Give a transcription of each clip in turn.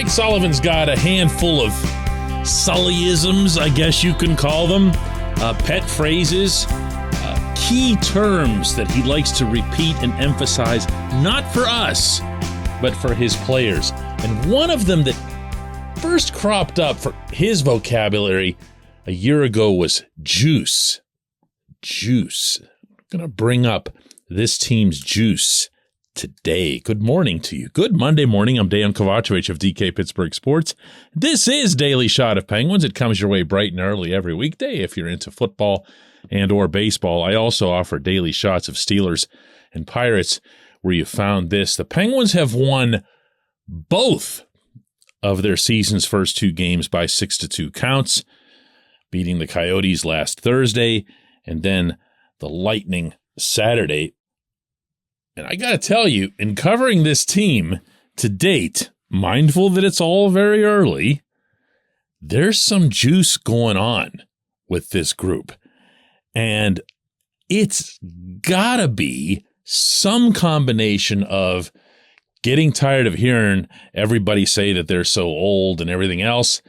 Mike Sullivan's got a handful of Sullyisms, I guess you can call them, pet phrases, key terms that he likes to repeat and emphasize, not for us, but for his players. And one of them that first cropped up for his vocabulary a year ago was juice. Juice. I'm going to bring up this team's juice today. Good morning to you. Good Monday morning. I'm Dejan Kovacevic of DK Pittsburgh Sports. This is Daily Shot of Penguins. It comes your way bright and early every weekday if you're into football and or baseball. I also offer daily shots of Steelers and Pirates where you found this. The Penguins have won both of their season's first two games by 6-2 counts, beating the Coyotes last Thursday and then the Lightning Saturday. And I got to tell you, in covering this team to date, mindful that it's all very early, there's some juice going on with this group. And it's got to be some combination of getting tired of hearing everybody say that they're so old and everything else,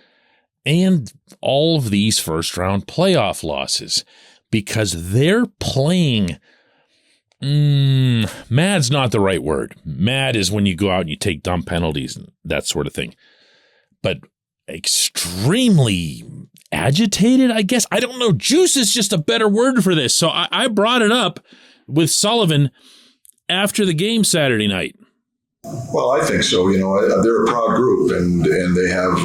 and all of these first-round playoff losses, because they're playing... mad's not the right word. Mad is when you go out and you take dumb penalties and that sort of thing. But extremely agitated, I guess. I don't know. Juice is just a better word for this. So I brought it up with Sullivan after the game Saturday night. Well, I think so. You know, they're a proud group, and they have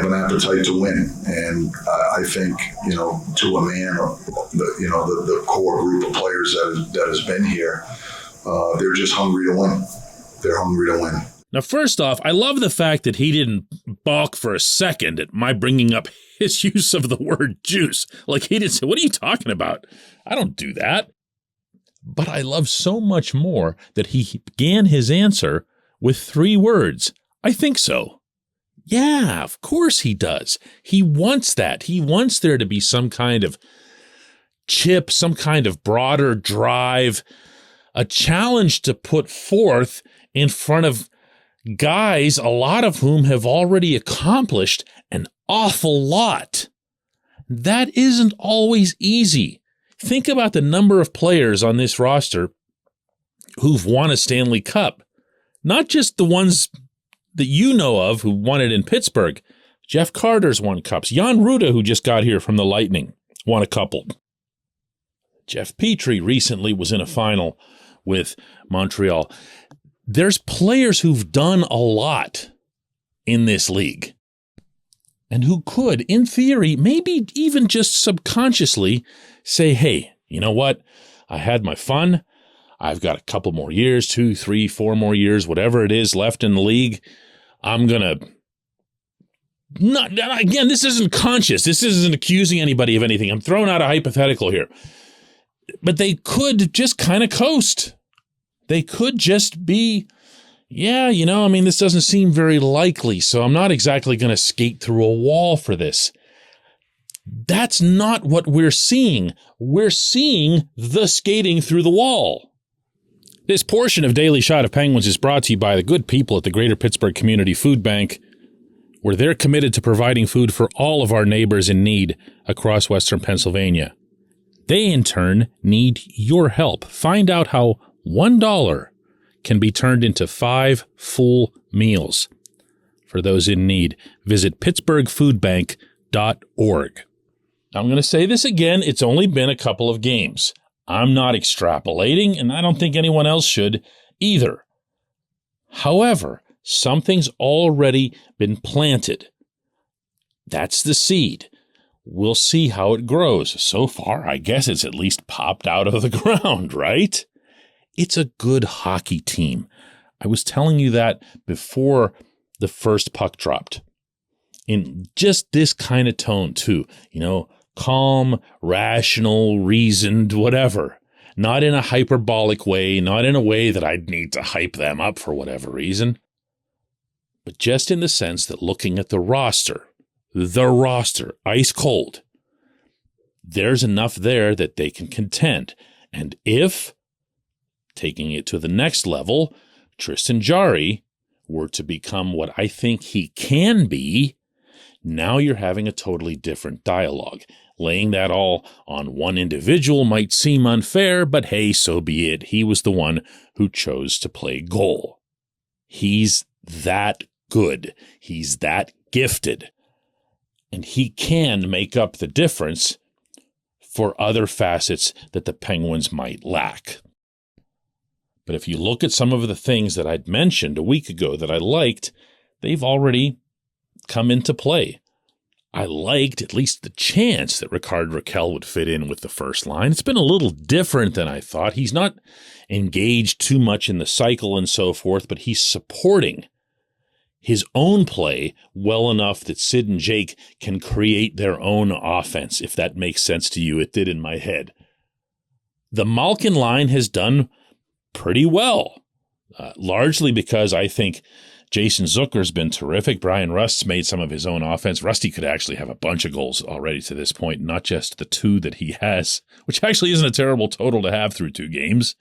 an appetite to win. And I think, you know, to a man, the core group of players that has been here, they're just hungry to win. They're hungry to win. Now, first off, I love the fact that he didn't balk for a second at my bringing up his use of the word juice. Like, he didn't say, "What are you talking about? I don't do that." But I love so much more that he began his answer with 3 words. I think so. Yeah, of course he does. He wants that. He wants there to be some kind of chip, some kind of broader drive, a challenge to put forth in front of guys, a lot of whom have already accomplished an awful lot. That isn't always easy. Think about the number of players on this roster who've won a Stanley Cup. Not just the ones that you know of who won it in Pittsburgh. Jeff Carter's won cups. Jan Rutta, who just got here from the Lightning, won a couple. Jeff Petrie recently was in a final with Montreal. There's players who've done a lot in this league and who could, in theory, maybe even just subconsciously, say, hey, you know what? I had my fun. I've got a couple more years, 2, 3, 4 more years, whatever it is left in the league. I'm going to not, again, this isn't conscious. This isn't accusing anybody of anything. I'm throwing out a hypothetical here. But they could just kind of coast. They could just be, yeah, you know, I mean, this doesn't seem very likely, so I'm not exactly going to skate through a wall for this. That's not what we're seeing. We're seeing the skating through the wall. This portion of Daily Shot of Penguins is brought to you by the good people at the Greater Pittsburgh Community Food Bank, where they're committed to providing food for all of our neighbors in need across Western Pennsylvania. They, in turn, need your help. Find out how $1 can be turned into 5 full meals. For those in need, visit pittsburghfoodbank.org. I'm going to say this again. It's only been a couple of games. I'm not extrapolating, and I don't think anyone else should either. However, something's already been planted. That's the seed. We'll see how it grows. So far, I guess it's at least popped out of the ground, right? It's a good hockey team. I was telling you that before the first puck dropped. In just this kind of tone, too. You know, calm, rational, reasoned, whatever. Not in a hyperbolic way, not in a way that I'd need to hype them up for whatever reason. But just in the sense that looking at the roster, ice cold, there's enough there that they can contend. And if, taking it to the next level, Tristan Jarry were to become what I think he can be, now you're having a totally different dialogue. Laying that all on one individual might seem unfair, but hey, so be it. He was the one who chose to play goal. He's that good. He's that gifted. And he can make up the difference for other facets that the Penguins might lack. But if you look at some of the things that I'd mentioned a week ago that I liked, they've already come into play. I liked at least the chance that Rickard Rakell would fit in with the first line. It's been a little different than I thought. He's not engaged too much in the cycle and so forth, but he's supporting his own play well enough that Sid and Jake can create their own offense, if that makes sense to you. It did in my head. The Malkin line has done pretty well, largely because I think Jason Zucker's been terrific. Brian Rust's made some of his own offense. Rusty could actually have a bunch of goals already to this point, not just the 2 that he has, which actually isn't a terrible total to have through 2 games.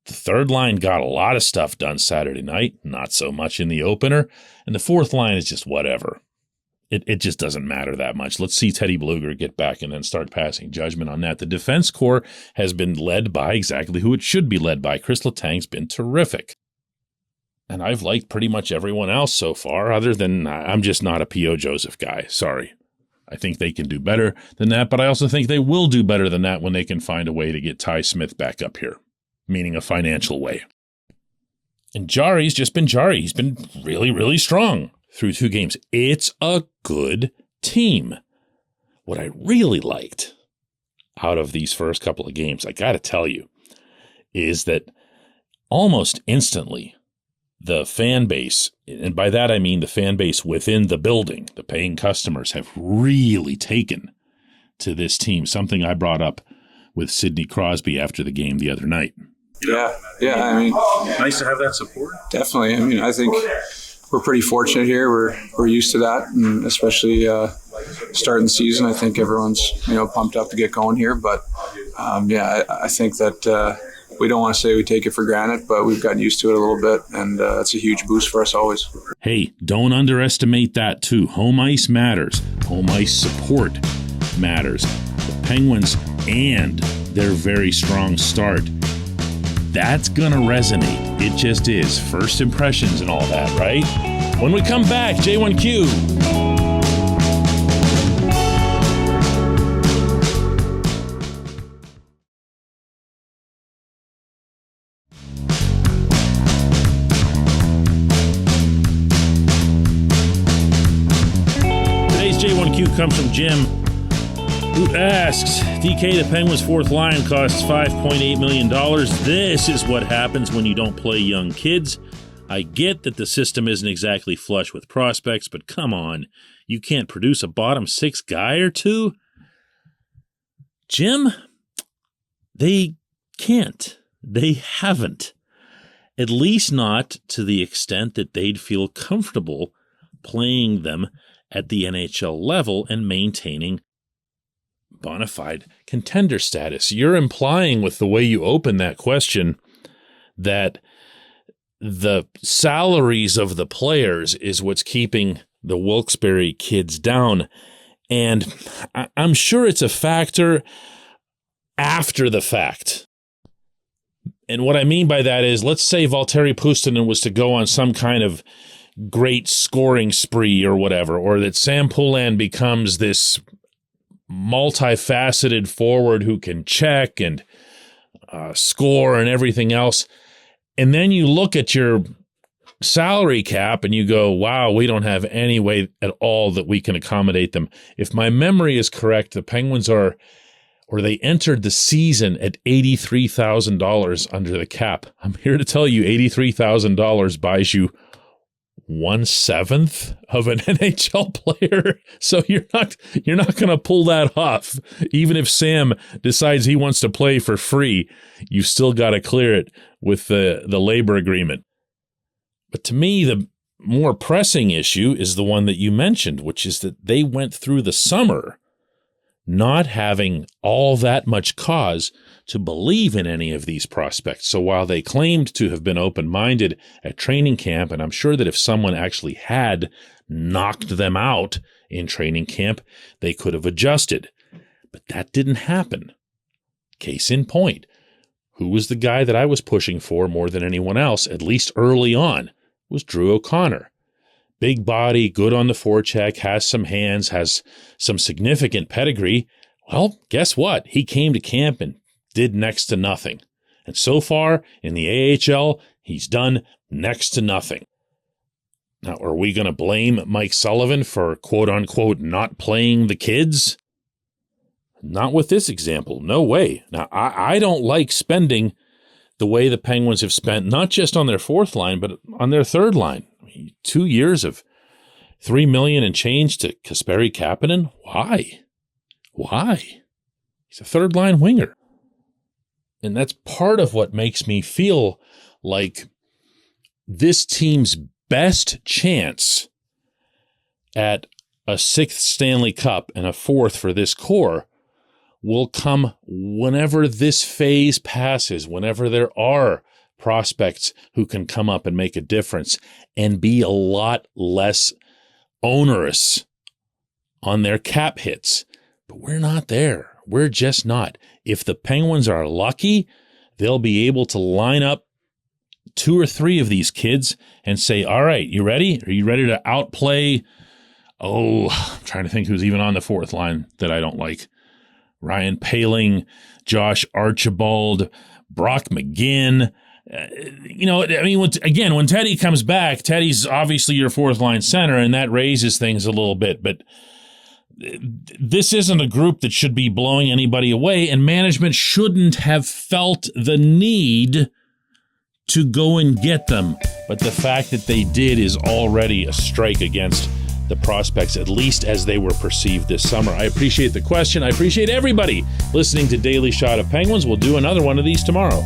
The third line got a lot of stuff done Saturday night, not so much in the opener. And the fourth line is just whatever. It just doesn't matter that much. Let's see Teddy Bluger get back and then start passing judgment on that. The defense corps has been led by exactly who it should be led by. Chris Letang's been terrific. And I've liked pretty much everyone else so far, other than I'm just not a P.O. Joseph guy. Sorry. I think they can do better than that, but I also think they will do better than that when they can find a way to get Ty Smith back up here, meaning a financial way. And Jari's just been Jari. He's been really, really strong through 2 games. It's a good team. What I really liked out of these first couple of games, I got to tell you, is that almost instantly, the fan base, and by that I mean the fan base within the building, the paying customers, have really taken to this team, something I brought up with Sidney Crosby after the game the other night. Yeah. I mean, nice to have that support. Definitely. I mean, I think we're pretty fortunate here. We're used to that, and especially starting the season. I think everyone's pumped up to get going here. But I think that we don't want to say we take it for granted, but we've gotten used to it a little bit, and it's a huge boost for us always. Hey, don't underestimate that too. Home ice matters. Home ice support matters. The Penguins and their very strong start, that's going to resonate. It just is. First impressions and all that, right? When we come back, J1Q. Today's J1Q comes from Jim, who asks, DK, the Penguins' fourth line costs $5.8 million. This is what happens when you don't play young kids. I get that the system isn't exactly flush with prospects, but come on, you can't produce a bottom 6 guy or 2? Jim, they can't. They haven't. At least not to the extent that they'd feel comfortable playing them at the NHL level and maintaining bona fide contender status. You're implying with the way you open that question that the salaries of the players is what's keeping the Wilkes-Barre kids down. And I'm sure it's a factor after the fact. And what I mean by that is, let's say Valtteri Puustinen was to go on some kind of great scoring spree or whatever, or that Sam Poulin becomes this multifaceted forward who can check and score and everything else. And then you look at your salary cap and you go, wow, we don't have any way at all that we can accommodate them. If my memory is correct, the Penguins they entered the season at $83,000 under the cap. I'm here to tell you $83,000 buys you 1/7 of an NHL player. So you're not going to pull that off. Even if Sam decides he wants to play for free, you still got to clear it with the labor agreement. But to me, the more pressing issue is the one that you mentioned, which is that they went through the summer not having all that much cause to believe in any of these prospects. So while they claimed to have been open-minded at training camp, and I'm sure that if someone actually had knocked them out in training camp, they could have adjusted. But that didn't happen. Case in point, who was the guy that I was pushing for more than anyone else, at least early on, was Drew O'Connor. Big body, good on the forecheck, has some hands, has some significant pedigree. Well, guess what? He came to camp and did next to nothing. And so far, in the AHL, he's done next to nothing. Now, are we going to blame Mike Sullivan for quote-unquote not playing the kids? Not with this example. No way. Now, I don't like spending the way the Penguins have spent, not just on their fourth line, but on their third line. 2 years of $3 million and change to Kasperi Kapanen. Why? He's a third line winger. And that's part of what makes me feel like this team's best chance at a sixth Stanley Cup and a fourth for this core will come whenever this phase passes, whenever there are prospects who can come up and make a difference and be a lot less onerous on their cap hits. But we're not there. We're just not. If the Penguins are lucky, they'll be able to line up 2 or 3 of these kids and say, all right, you ready? Are you ready to outplay? I'm trying to think who's even on the fourth line that I don't like. Ryan Poehling, Josh Archibald, Brock McGinn. When Teddy comes back, Teddy's obviously your fourth line center, and that raises things a little bit. But this isn't a group that should be blowing anybody away, and management shouldn't have felt the need to go and get them. But the fact that they did is already a strike against the prospects, at least as they were perceived this summer. I appreciate the question. I appreciate everybody listening to Daily Shot of Penguins. We'll do another one of these tomorrow.